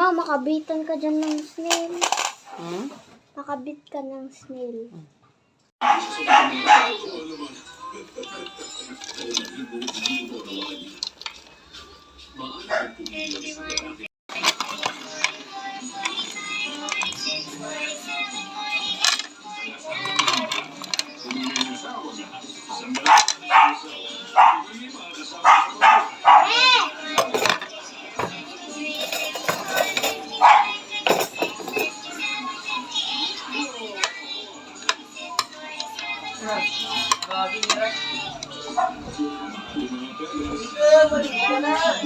Ma, makabitan ka dyan ng snail. Hmm? Makabit ka ng snail.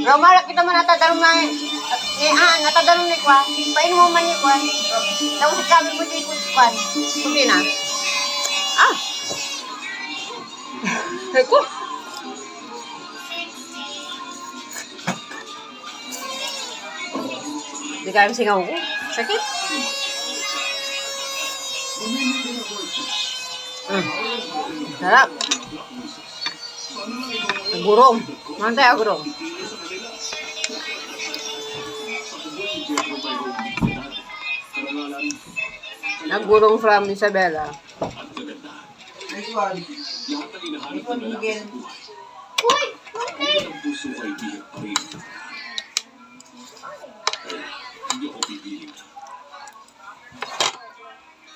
Romar, kita mo natadalong na natadalong ni Kwan. Pain mo man ni Kwan. Tapos sabi mo di Kwan. Suki na. Ah! Heko. Di kaya singaw ko. Sakit. Sarap. Gurong. Mantay gurong. Nagurong from Isabela. Next one. Next one, Miguel. Uy! Hindi ako pipili.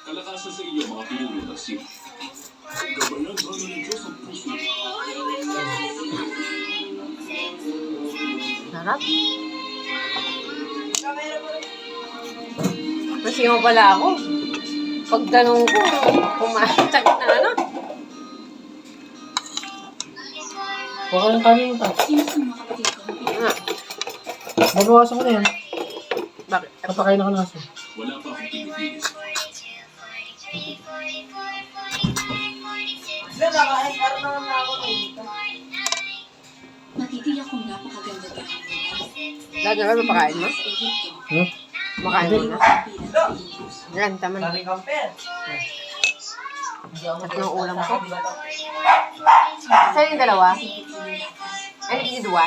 Kalakasan sa iyo mga pinuno ng sila. Gabayan ka ng Diyos ang puso. Sarap. Masingaw pala ako. Pag ganun ko, pumasag na ano. Baka ng kanin mo tayo. Babawasan ko na yan. Bakit? Kapakain na ka na kasi. Wala pa akong pinipili. Natitiyak kong napakaganda tayo. Lahat na ba mapakain mo? Hmm? Makain mo na? Yan, tama na. At yung ulam ko. Saan yung dalawa? Ay, hindi dua.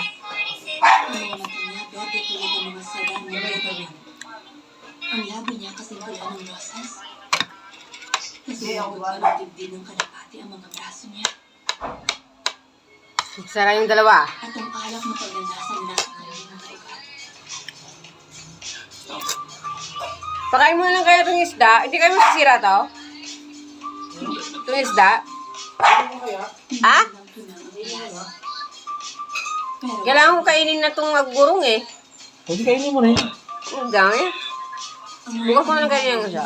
Ang labi niya kasi wala ng rosas. Nasumabot pa ng dibdib ng kalapati ang mga braso niya. Sara yung dalawa. At ang alak ng pagnanasan na sa kanyang mga ugat. Pakain mo na lang kayo itong isda. Hindi kayo masisira to? Itong isda? Ha? Kailangan ko kainin na itong maggurong eh. Pwede kainin mo na yun. Ang dami. Bukas mo na lang kainin yung isda.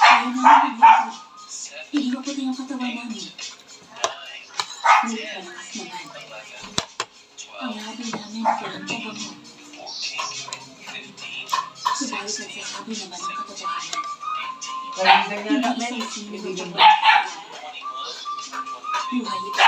Ayaw namin maglakad. Hindi maputi ang katawan namin. Ngunit malakas naman. Ang labi namin walang pabango. Subalit nagsasabi naman ang katotohanan. Hindi isang sino ng buhay ito.